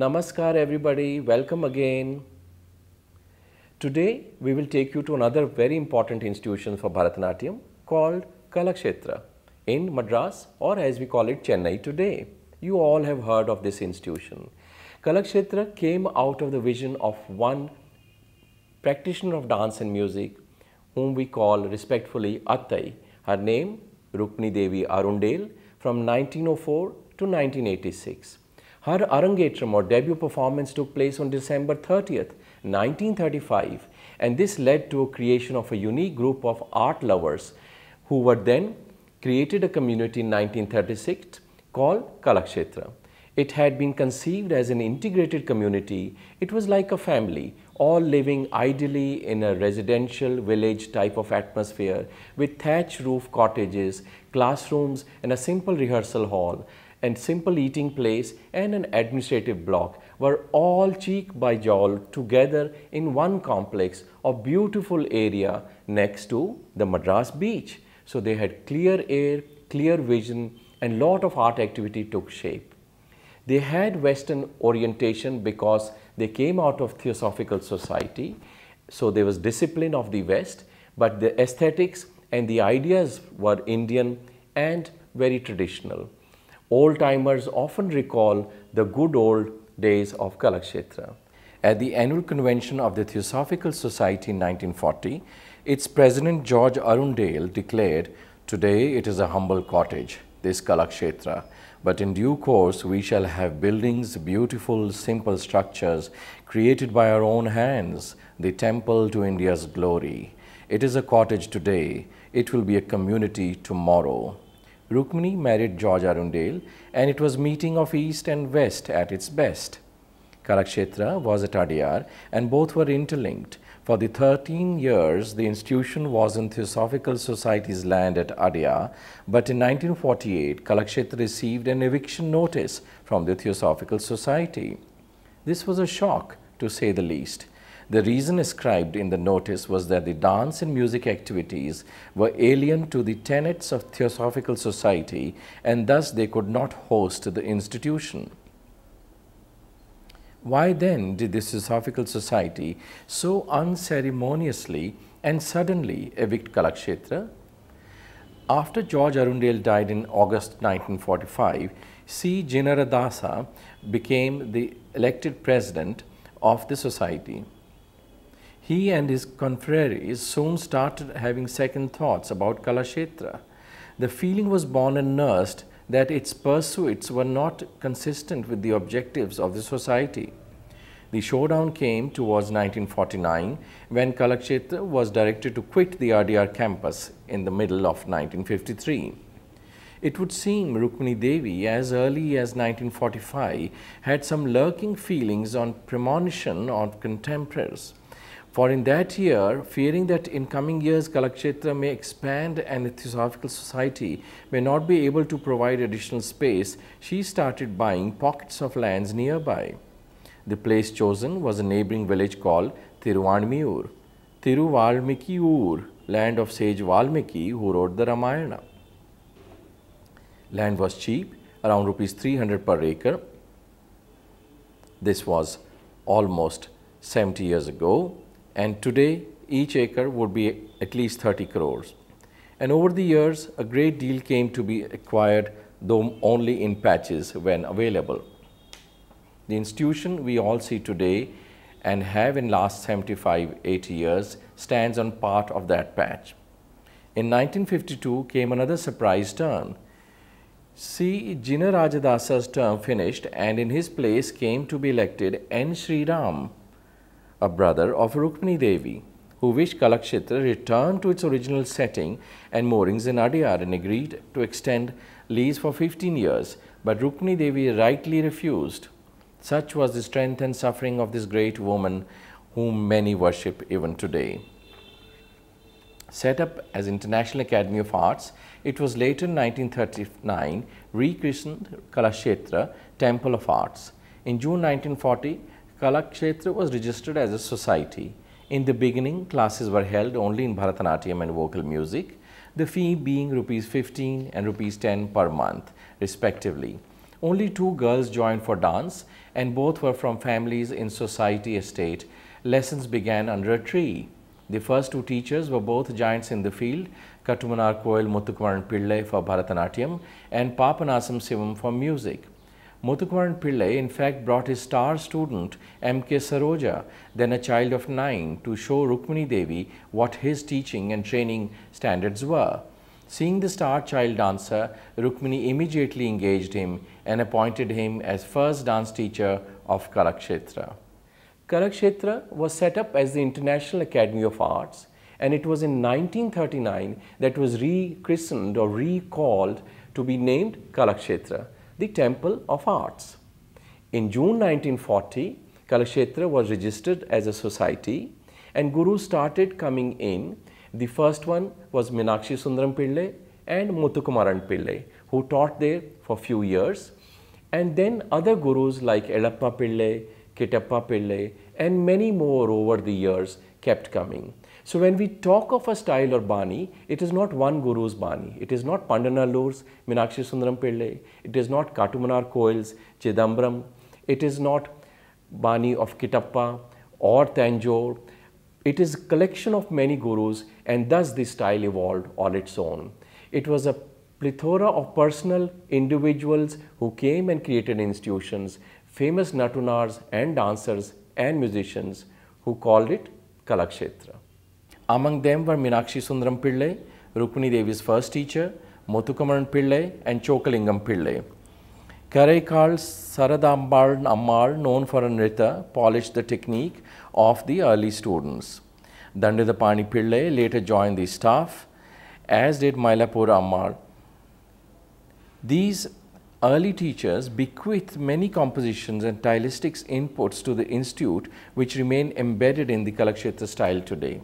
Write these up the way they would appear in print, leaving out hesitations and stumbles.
Namaskar everybody, welcome again. Today we will take you to another very important institution for Bharatanatyam called Kalakshetra in Madras, or as we call it, Chennai today. You all have heard of this institution. Kalakshetra came out of the vision of one practitioner of dance and music whom we call respectfully Attai. Her name Rukmini Devi Arundale from 1904 to 1986. Her Arangetram or debut performance took place on December 30th, 1935, and this led to a creation of a unique group of art lovers who were then created a community in 1936 called Kalakshetra. It had been conceived as an integrated community. It was like a family, all living ideally in a residential village type of atmosphere with thatch roof cottages, classrooms and a simple rehearsal hall and simple eating place and an administrative block were all cheek by jowl together in one complex of beautiful area next to the Madras beach. So they had clear air, clear vision and lot of art activity took shape. They had Western orientation because they came out of Theosophical Society. So there was discipline of the West, but the aesthetics and the ideas were Indian and very traditional. Old-timers often recall the good old days of Kalakshetra. At the annual convention of the Theosophical Society in 1940, its president George Arundale declared, "Today it is a humble cottage, this Kalakshetra, but in due course we shall have buildings, beautiful, simple structures created by our own hands, the temple to India's glory. It is a cottage today, it will be a community tomorrow." Rukmini married George Arundale and it was meeting of East and West at its best. Kalakshetra was at Adyar and both were interlinked. For the 13 years, the institution was in Theosophical Society's land at Adyar, but in 1948, Kalakshetra received an eviction notice from the Theosophical Society. This was a shock, to say the least. The reason ascribed in the notice was that the dance and music activities were alien to the tenets of Theosophical Society and thus they could not host the institution. Why then did the Theosophical Society so unceremoniously and suddenly evict Kalakshetra? After George Arundale died in August 1945, C. Jinaradasa became the elected president of the society. He and his confreres soon started having second thoughts about Kalakshetra. The feeling was born and nursed that its pursuits were not consistent with the objectives of the society. The showdown came towards 1949 when Kalakshetra was directed to quit the Adyar campus in the middle of 1953. It would seem Rukmini Devi, as early as 1945, had some lurking feelings on premonition of contemporaries. For in that year, fearing that in coming years Kalakshetra may expand and the Theosophical Society may not be able to provide additional space, she started buying pockets of lands nearby. The place chosen was a neighboring village called Thiruvanmiyur, Thiruvalmiki-ur, land of sage Valmiki who wrote the Ramayana. Land was cheap, around rupees 300 per acre. This was almost 70 years ago. And today, each acre would be at least 30 crores. And over the years, a great deal came to be acquired, though only in patches when available. The institution we all see today and have in last 75-80 years stands on part of that patch. In 1952 came another surprise turn. C. Jinarajadasa's term finished and in his place came to be elected N. Sri Ram, a brother of Rukmini Devi, who wished Kalakshetra return to its original setting and moorings in Adyar and agreed to extend lease for 15 years, but Rukmini Devi rightly refused. Such was the strength and suffering of this great woman whom many worship even today. Set up as International Academy of Arts, it was later in 1939 rechristened Kalakshetra Temple of Arts. In June 1940, Kalakshetra was registered as a society. In the beginning, classes were held only in Bharatanatyam and vocal music, the fee being rupees 15 and rupees 10 per month, respectively. Only 2 girls joined for dance, and both were from families in society estate. Lessons began under a tree. The first 2 teachers were both giants in the field, Kattumanar Koil Muthukumaran Pillai for Bharatanatyam and Papanasam Sivam for music. Muthukumaran Pillai in fact brought his star student M.K. Saroja, then a child of 9, to show Rukmini Devi what his teaching and training standards were. Seeing the star child dancer, Rukmini immediately engaged him and appointed him as first dance teacher of Kalakshetra. Kalakshetra was set up as the International Academy of Arts, and it was in 1939 that was rechristened or recalled to be named Kalakshetra, the Temple of Arts. In June 1940, Kalakshetra was registered as a society and gurus started coming in. The first one was Meenakshi Sundaram Pillai and Muthukumaran Pillai, who taught there for few years, and then other gurus like Elappa Pillai, Kittappa Pillai and many more over the years kept coming. So when we talk of a style or Bani, it is not one guru's Bani. It is not Pandanallur's Meenakshi Sundaram Pillai. It is not Kattumanar Koil's Chidambaram. It is not Bani of Kittappa or Tanjore. It is a collection of many gurus, and thus the style evolved on its own. It was a plethora of personal individuals who came and created institutions, famous Natunars and dancers and musicians who called it Kalakshetra. Among them were Meenakshi Sundaram Pillai, Rukmini Devi's first teacher, Muthukumaran Pillai and Chokalingam Pillai. Karaikal Saradambal Ammal, known for a nrita, polished the technique of the early students. Dandidapani Pillai later joined the staff, as did Mylapur Ammal. These early teachers bequeathed many compositions and stylistics inputs to the institute which remain embedded in the Kalakshetra style today.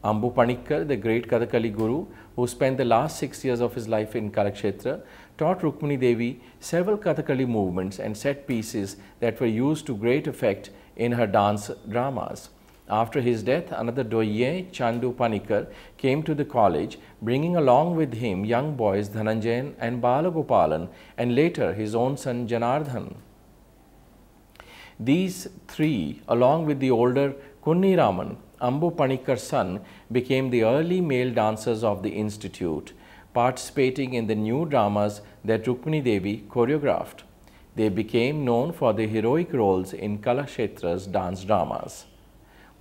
Ambu Panikkar, the great Kathakali guru, who spent the last 6 years of his life in Kalakshetra, taught Rukmini Devi several Kathakali movements and set pieces that were used to great effect in her dance dramas. After his death, another doyen, Chandu Panikkar, came to the college, bringing along with him young boys Dhananjayan and Balagopalan, and later his own son Janardhan. These 3, along with the older Kunni Raman, Ambu Panikkar's son, became the early male dancers of the institute, participating in the new dramas that Rukmini Devi choreographed. They became known for their heroic roles in Kalakshetra's dance dramas.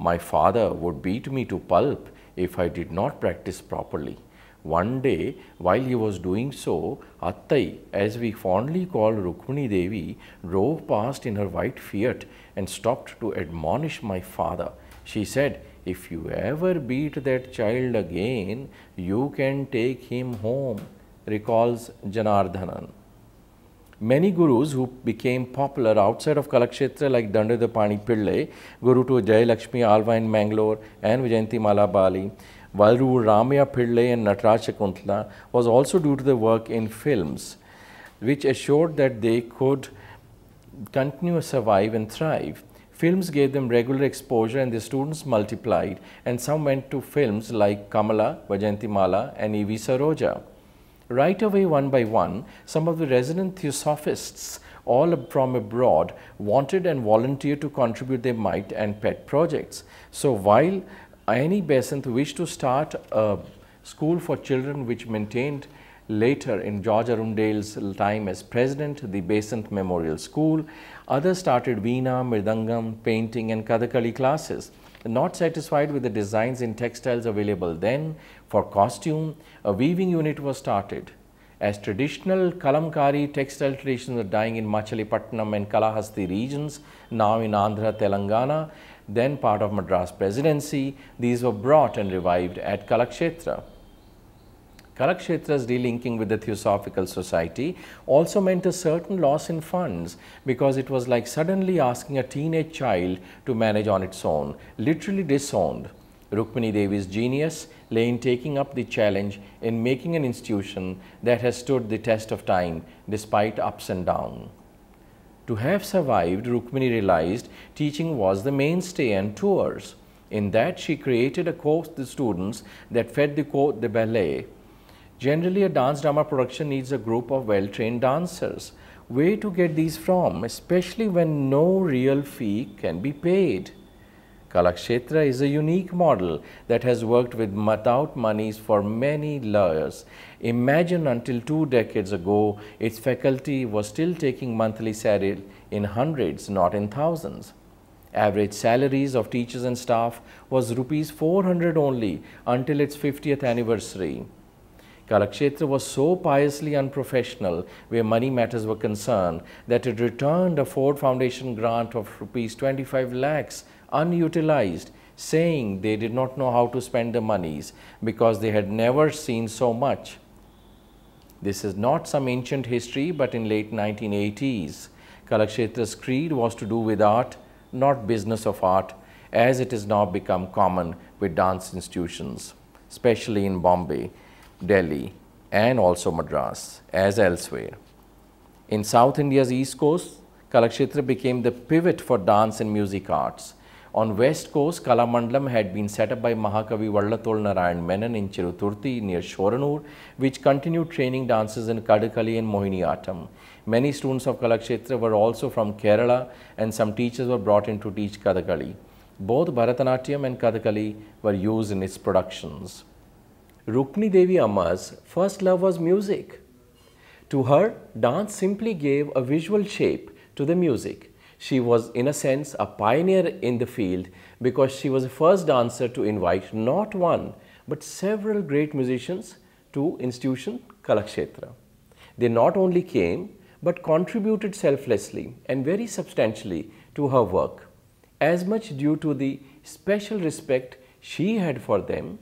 My father would beat me to pulp if I did not practice properly. One day, while he was doing so, Attai, as we fondly call Rukmini Devi, drove past in her white Fiat and stopped to admonish my father. She said, "If you ever beat that child again, you can take him home," recalls Janardhanan. Many gurus who became popular outside of Kalakshetra like Dandidapani Pillai, Guru to Jayalakshmi Alva in Mangalore and Vijayanti Mala Bali, Valru Ramya Pillai and Nataraj Shakuntala, was also due to the work in films, which assured that they could continue to survive and thrive. Films gave them regular exposure and the students multiplied, and some went to films like Kamala, Vijayanti Mala and E.V. Saroja. Right away, one by one, some of the resident theosophists, all from abroad, wanted and volunteered to contribute their mite and pet projects. So while Annie Besant wished to start a school for children which maintained later in George Arundale's time as president, the Besant Memorial School, others started Veena, Mridangam, painting and Kathakali classes. Not satisfied with the designs in textiles available then, for costume, a weaving unit was started. As traditional Kalamkari textile traditions were dying in Machilipatnam and Kalahasti regions, now in Andhra, Telangana, then part of Madras Presidency, these were brought and revived at Kalakshetra. Kalakshetra's delinking with the Theosophical Society also meant a certain loss in funds, because it was like suddenly asking a teenage child to manage on its own, literally disowned. Rukmini Devi's genius lay in taking up the challenge in making an institution that has stood the test of time despite ups and downs. To have survived, Rukmini realized teaching was the mainstay and tours. In that, she created a course for the students that fed the ballet. Generally, a dance drama production needs a group of well-trained dancers. where to get these from, especially when no real fee can be paid. Kalakshetra is a unique model that has worked without monies for many years. Imagine until 2 decades ago, its faculty was still taking monthly salary in hundreds, not in thousands. Average salaries of teachers and staff was rupees 400 only until its 50th anniversary. Kalakshetra was so piously unprofessional where money matters were concerned that it returned a Ford Foundation grant of rupees 25 lakhs unutilized, saying they did not know how to spend the monies because they had never seen so much. This is not some ancient history, but in late 1980s, Kalakshetra's creed was to do with art, not business of art, as it has now become common with dance institutions, especially in Bombay, Delhi, and also Madras, as elsewhere. In South India's East Coast, Kalakshetra became the pivot for dance and music arts. On West Coast, Kalamandalam had been set up by Mahakavi Vallatol Narayan Menon in Chiruturti near Shoranur, which continued training dancers in Kadakali and Mohiniyattam. Many students of Kalakshetra were also from Kerala, and some teachers were brought in to teach Kadakali. Both Bharatanatyam and Kadakali were used in its productions. Rukmini Devi Amma's first love was music. To her, dance simply gave a visual shape to the music. She was, in a sense, a pioneer in the field because she was the first dancer to invite not one but several great musicians to institution Kalakshetra. They not only came but contributed selflessly and very substantially to her work, as much due to the special respect she had for them,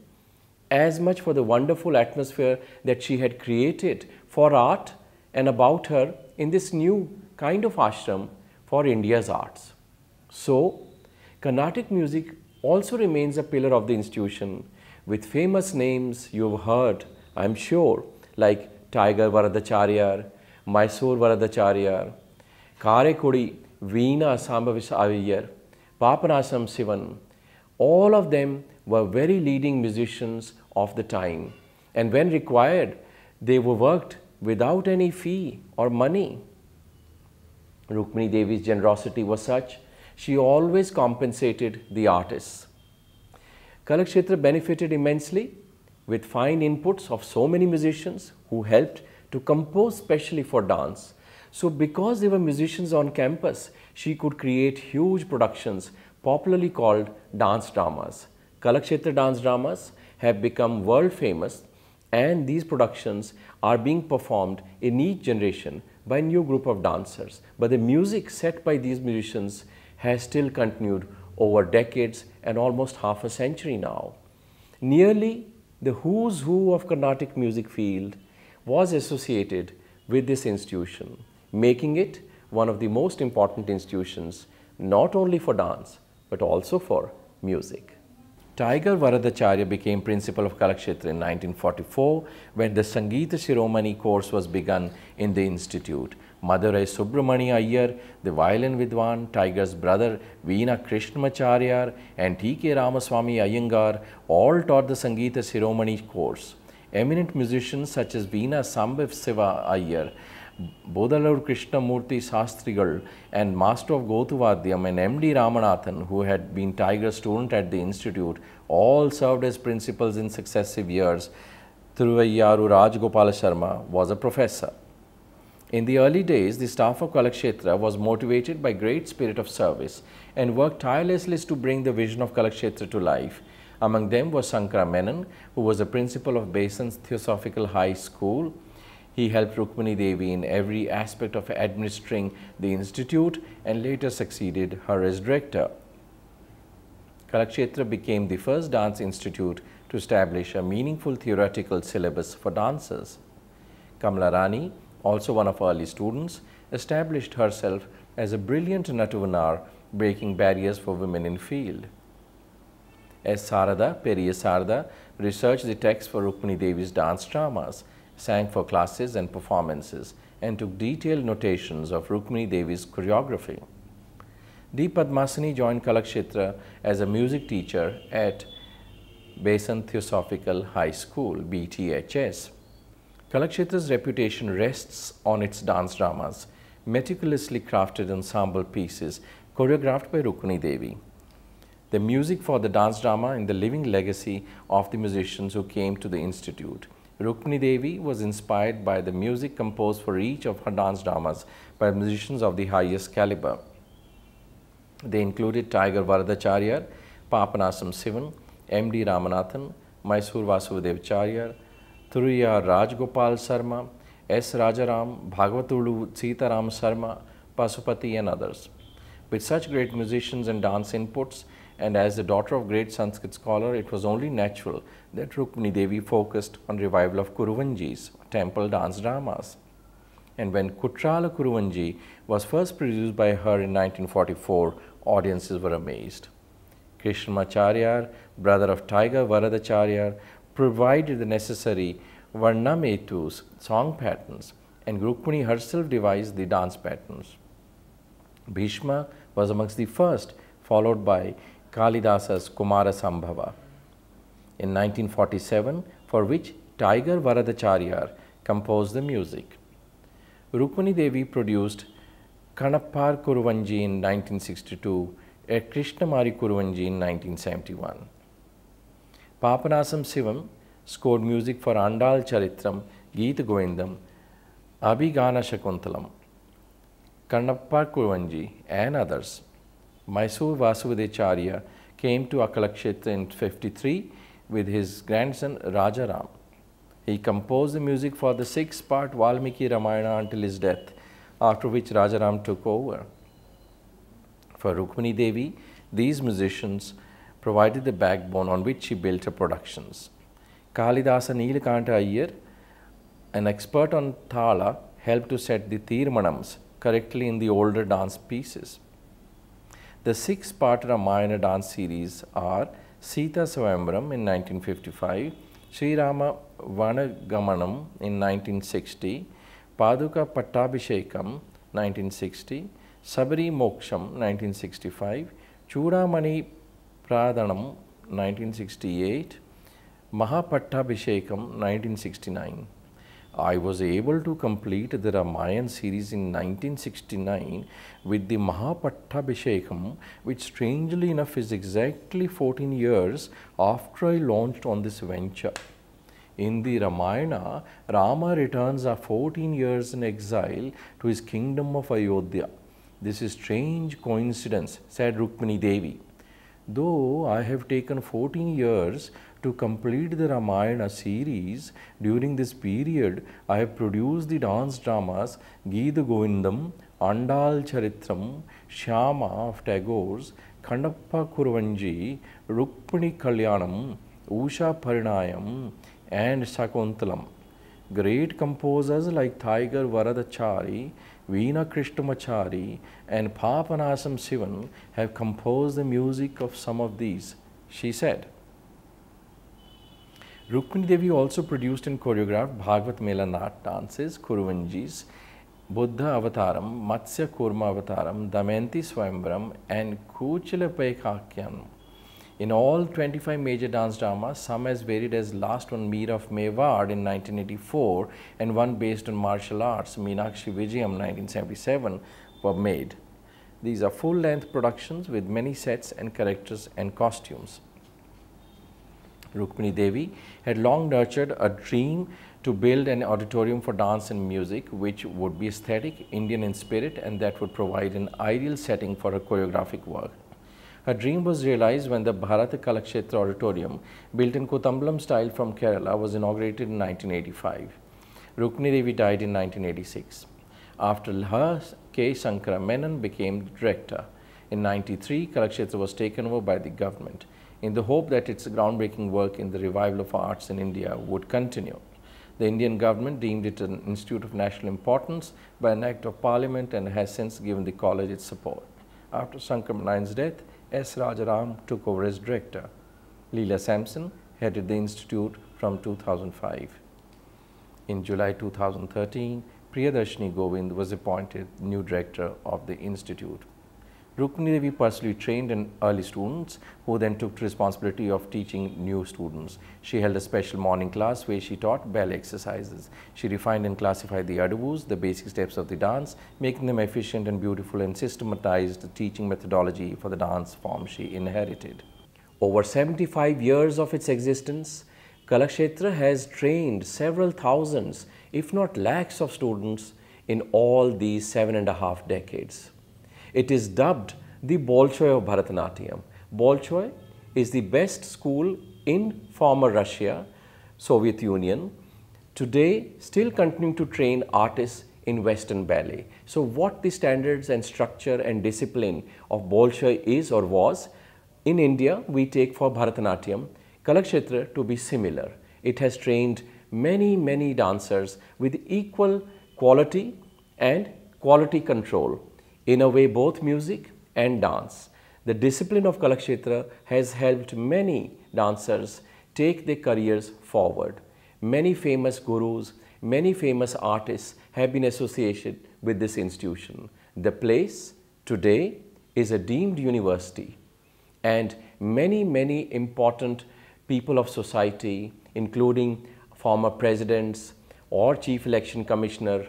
as much for the wonderful atmosphere that she had created for art and about her in this new kind of ashram for India's arts. So, Carnatic music also remains a pillar of the institution with famous names you've heard, I'm sure, like Tiger Varadacharya, Mysore Varadacharya, Karekudi Veena Sambhavis Iyer, Papanasam Sivan. All of them were very leading musicians of the time, and when required, they were worked without any fee or money. Rukmini Devi's generosity was such, she always compensated the artists. Kalakshetra benefited immensely with fine inputs of so many musicians who helped to compose specially for dance. So because they were musicians on campus, she could create huge productions popularly called dance dramas. Kalakshetra dance dramas have become world famous, and these productions are being performed in each generation by a new group of dancers. But the music set by these musicians has still continued over decades and almost half a century now. Nearly the who's who of Carnatic music field was associated with this institution, making it one of the most important institutions not only for dance but also for music. Tiger Varadacharya became principal of Kalakshetra in 1944 when the Sangeeta Shiromani course was begun in the institute. Madurai Subramani Iyer, the violin Vidwan, Tiger's brother Veena Krishnamacharya and T.K. Ramaswamy Iyengar all taught the Sangeeta Shiromani course. Eminent musicians such as Veena Sambhav Siva Iyer, Bodalur Krishnamurti Shastrigal and Master of Gotuvadyam and M.D. Ramanathan, who had been Tiger's student at the institute, all served as principals in successive years. Thiruvayyaru Rajgopala Sharma was a professor. In the early days, the staff of Kalakshetra was motivated by great spirit of service and worked tirelessly to bring the vision of Kalakshetra to life. Among them was Sankara Menon, who was the principal of Basan's Theosophical High School. He helped Rukmini Devi in every aspect of administering the institute and later succeeded her as director. Kalakshetra became the first dance institute to establish a meaningful theoretical syllabus for dancers. Kamala Rani, also one of her early students, established herself as a brilliant Natuvanar, breaking barriers for women in field. S. Sarada, Periya Sarada, researched the text for Rukmini Devi's dance dramas, sang for classes and performances, and took detailed notations of Rukmini Devi's choreography. D. Padmasini joined Kalakshetra as a music teacher at Basan Theosophical High School, BTHS. Kalakshetra's reputation rests on its dance dramas, meticulously crafted ensemble pieces choreographed by Rukmini Devi. The music for the dance drama in the living legacy of the musicians who came to the institute. Rukmini Devi was inspired by the music composed for each of her dance dramas by musicians of the highest caliber. They included Tiger Varadacharya, Papanasam Sivan, M.D. Ramanathan, Mysore Vasudevacharya, Thuriya Rajgopal Sarma, S. Rajaram, Bhagavatulu Sitaram Sarma, Pasupati and others. With such great musicians and dance inputs, and as the daughter of great Sanskrit scholar, it was only natural that Rukmini Devi focused on revival of Kuruvanji's temple dance dramas. And when Kutrala Kuruvanji was first produced by her in 1944, audiences were amazed. Krishnamacharya, brother of Tiger Varadacharya, provided the necessary Varnametus, song patterns, and Rukmini herself devised the dance patterns. Bhishma was amongst the first, followed by Kalidasa's Kumara Sambhava in 1947, for which Tiger Varadacharya composed the music. Rukmini Devi produced Kanappar Kuruvanji in 1962 and Krishnamari Kuruvanji in 1971. Papanasam Sivam scored music for Andal Charitram, Geeta Govindam, Abhigana Shakuntalam, Kanappar Kuruvanji and others. Mysore Vasudevacharya came to Kalakshetra in 1953 with his grandson Rajaram. He composed the music for the 6-part Valmiki Ramayana until his death, after which Rajaram took over. For Rukmini Devi, these musicians provided the backbone on which she built her productions. Kalidasa Neelakanta Iyer, an expert on Thala, helped to set the Tirmanams correctly in the older dance pieces. The 6-part Ramayana dance series are Sita Swayamvaram in 1955, Sri Rama Vanagamanam in 1960, Paduka Pattabhishekam 1960, Sabari Moksham 1965, Chudamani Pradhanam 1968, Mahapattabhishekam 1969. I was able to complete the Ramayana series in 1969 with the Mahapattabhishekam, which strangely enough is exactly 14 years after I launched on this venture. In the Ramayana, Rama returns after 14 years in exile to his kingdom of Ayodhya. This is strange coincidence, said Rukmini Devi. Though I have taken 14 years to complete the Ramayana series, during this period I have produced the dance dramas Geeta Govindam, Andal Charitram, Shyama of Tagore's, Kandappa Kuruvanji, Rukmini Kalyanam, Usha Parinayam and Shakuntalam. Great composers like Tiger Varadachari, Veena Krishnamachari and Papanasam Sivan have composed the music of some of these, she said. Rukmini Devi also produced and choreographed Bhagavat Mela Nat dances, Kuruvanjis, Buddha Avataram, Matsya Kurma Avataram, Damayanti Swayamvaram and Kuchala Paikakyan. In all 25 major dance dramas, some as varied as last one Meera of Mewar in 1984 and one based on martial arts, Meenakshi Vijayam 1977, were made. These are full-length productions with many sets and characters and costumes. Rukmini Devi had long nurtured a dream to build an auditorium for dance and music which would be aesthetic, Indian in spirit, and that would provide an ideal setting for her choreographic work. Her dream was realized when the Bharata Kalakshetra Auditorium, built in Kutambalam style from Kerala, was inaugurated in 1985. Rukmini Devi died in 1986. After her, K. Shankara Menon became director. In 1993, Kalakshetra was taken over by the government, in the hope that its groundbreaking work in the revival of arts in India would continue. The Indian government deemed it an institute of national importance by an act of parliament and has since given the college its support. After Shankara Menon's death, S. Rajaram took over as director. Leela Sampson headed the institute from 2005. In July 2013, Priyadarshini Govind was appointed new director of the institute. Rukmini Devi personally trained in early students who then took responsibility of teaching new students. She held a special morning class where she taught ballet exercises. She refined and classified the adavus, the basic steps of the dance, making them efficient and beautiful, and systematized the teaching methodology for the dance form she inherited. Over 75 years of its existence, Kalakshetra has trained several thousands, if not lakhs of students in all these 7.5 decades. It is dubbed the Bolshoi of Bharatanatyam. Bolshoi is the best school in former Russia, Soviet Union, today still continuing to train artists in Western ballet. So what the standards and structure and discipline of Bolshoi is or was, in India we take for Bharatanatyam, Kalakshetra to be similar. It has trained many dancers with equal quality and quality control. In a way, both music and dance. The discipline of Kalakshetra has helped many dancers take their careers forward. Many famous gurus, many famous artists have been associated with this institution. The place today is a deemed university, and many important people of society, including former presidents or chief election commissioner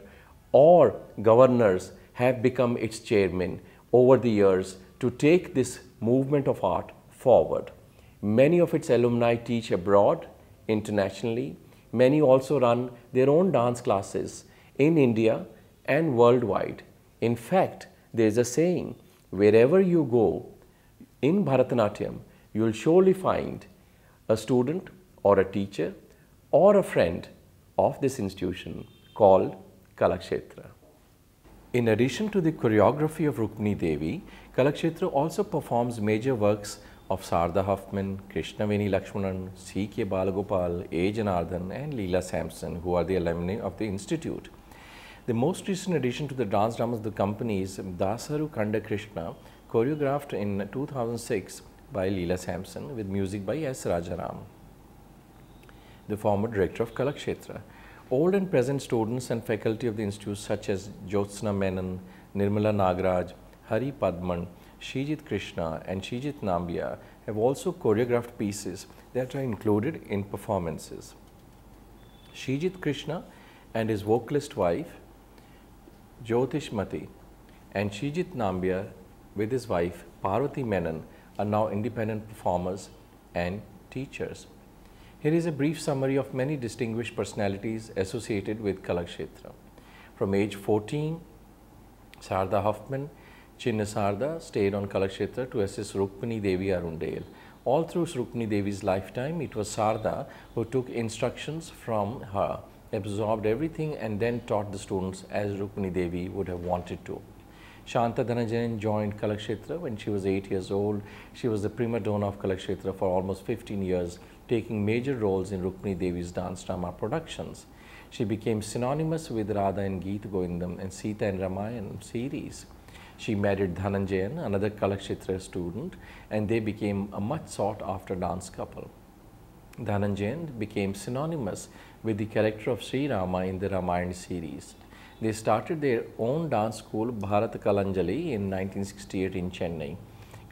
or governors, have become its chairman over the years to take this movement of art forward. Many of its alumni teach abroad, internationally. Many also run their own dance classes in India and worldwide. In fact, there is a saying, wherever you go in Bharatanatyam, you will surely find a student or a teacher or a friend of this institution called Kalakshetra. In addition to the choreography of Rukmini Devi, Kalakshetra also performs major works of Sarada Huffman, Krishnaveni Lakshmanan, C.K. Balagopal, A. Janardhan and Leela Sampson, who are the alumni of the institute. The most recent addition to the dance dramas of the company is Dasaru Kanda Krishna, choreographed in 2006 by Leela Sampson with music by S. Rajaram, the former director of Kalakshetra. Old and present students and faculty of the institute such as Jyotsna Menon, Nirmala Nagaraj, Hari Padman, Shijit Krishna and Shijit Nambia have also choreographed pieces that are included in performances. Shijit Krishna and his vocalist wife Jyotish Mati and Shijit Nambia with his wife Parvati Menon are now independent performers and teachers. Here is a brief summary of many distinguished personalities associated with Kalakshetra. From age 14, Sarada Huffman, Chinna Sarada stayed on Kalakshetra to assist Rukmini Devi Arundale. All through Rukmini Devi's lifetime, it was Sarada who took instructions from her, absorbed everything and then taught the students as Rukmini Devi would have wanted to. Shanta Dhananjayan joined Kalakshetra when she was 8 years old. She was the prima donna of Kalakshetra for almost 15 years, taking major roles in Rukmini Devi's dance drama productions. She became synonymous with Radha and Geet Govindam and Sita and Ramayana series. She married Dhananjayan, another Kalakshetra student, and they became a much sought after dance couple. Dhananjayan became synonymous with the character of Sri Rama in the Ramayana series. They started their own dance school, Bharat Kalanjali, in 1968 in Chennai.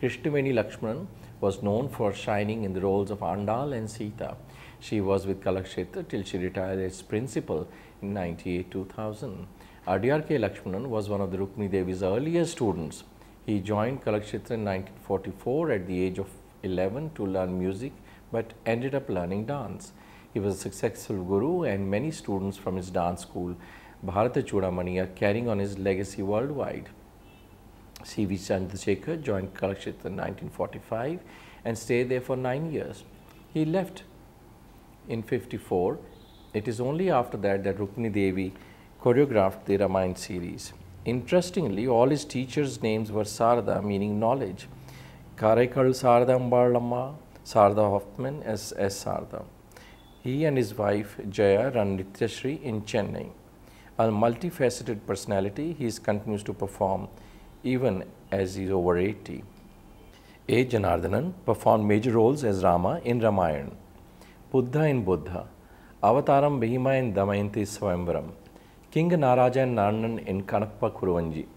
Krishnaveni Lakshmanan was known for shining in the roles of Andal and Sita. She was with Kalakshetra till she retired as principal in 98-2000. Adiyar K. Lakshmanan was one of the Rukmini Devi's earliest students. He joined Kalakshetra in 1944 at the age of 11 to learn music, but ended up learning dance. He was a successful guru and many students from his dance school, Bharata Chudamani, are carrying on his legacy worldwide. C.V. Chandrasekhar joined Kalakshetra in 1945 and stayed there for 9 years. He left in 54. It is only after that that Rukmini Devi choreographed the Ramayana series. Interestingly, all his teachers' names were Sarada, meaning knowledge. Karaikal Sarada Ambalamma, Sarada Hoffman as S. Sarada. He and his wife Jaya run Nityashri in Chennai. A multifaceted personality, he continues to perform even as he is over 80. A. Janardhanan performed major roles as Rama in Ramayana, Buddha in Buddha, Avataram Bhima in Damayanti Swayamvaram, King Naraja and Narnan in Kanappa Kuruvanji,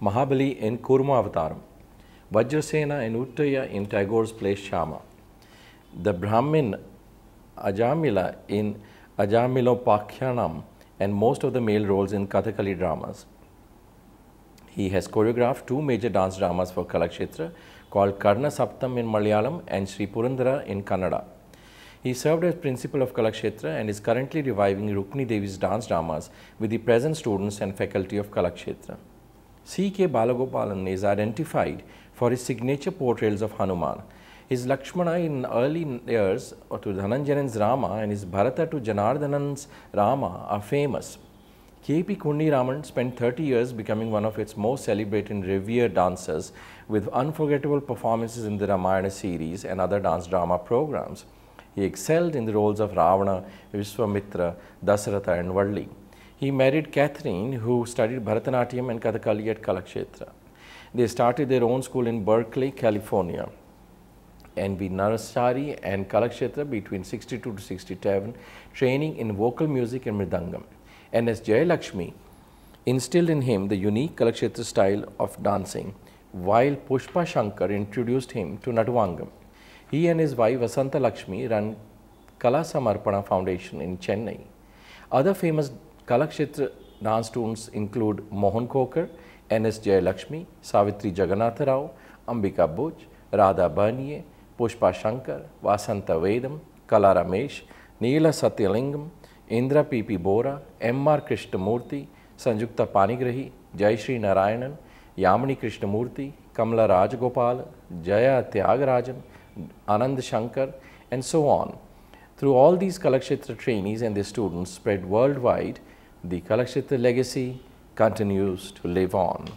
Mahabali in Kurma Avataram, Vajrasena and Uttaya in Tagore's play Shama, the Brahmin Ajamila in Ajamilopakyanam, and most of the male roles in Kathakali dramas. He has choreographed two major dance dramas for Kalakshetra called Karna Saptam in Malayalam and Sri Purandara in Kannada. He served as principal of Kalakshetra and is currently reviving Rukmini Devi's dance dramas with the present students and faculty of Kalakshetra. C.K. Balagopalan is identified for his signature portrayals of Hanuman. His Lakshmana in early years to Dhananjayan's Rama and his Bharata to Janardhanan's Rama are famous. K.P. Kundi Raman spent 30 years becoming one of its most celebrated and revered dancers with unforgettable performances in the Ramayana series and other dance drama programs. He excelled in the roles of Ravana, Vishwamitra, Dasaratha and Valli. He married Catherine, who studied Bharatanatyam and Kathakali at Kalakshetra. They started their own school in Berkeley, California. N.V. Narasari and Kalakshetra between 62 to 67, training in vocal music and mridangam. N.S. Jayalakshmi instilled in him the unique Kalakshetra style of dancing, while Pushpa Shankar introduced him to Natuvangam. He and his wife Vasanta Lakshmi run Kala Samarpana Foundation in Chennai. Other famous Kalakshetra dance students include Mohan Kokar, N.S. Jayalakshmi, Savitri Jagannatha Rao, Ambika Bhuj, Radha Baniye, Pushpa Shankar, Vasanta Vedam, Kala Ramesh, Neela Satyalingam, Indra P.P. Bora, M.R. Krishnamurthy, Sanjukta Panigrahi, Jayashree Narayanan, Yamini Krishnamurthy, Kamala Rajagopal, Jaya Tyagarajan, Anand Shankar, and so on. Through all these Kalakshetra trainees and their students spread worldwide, the Kalakshetra legacy continues to live on.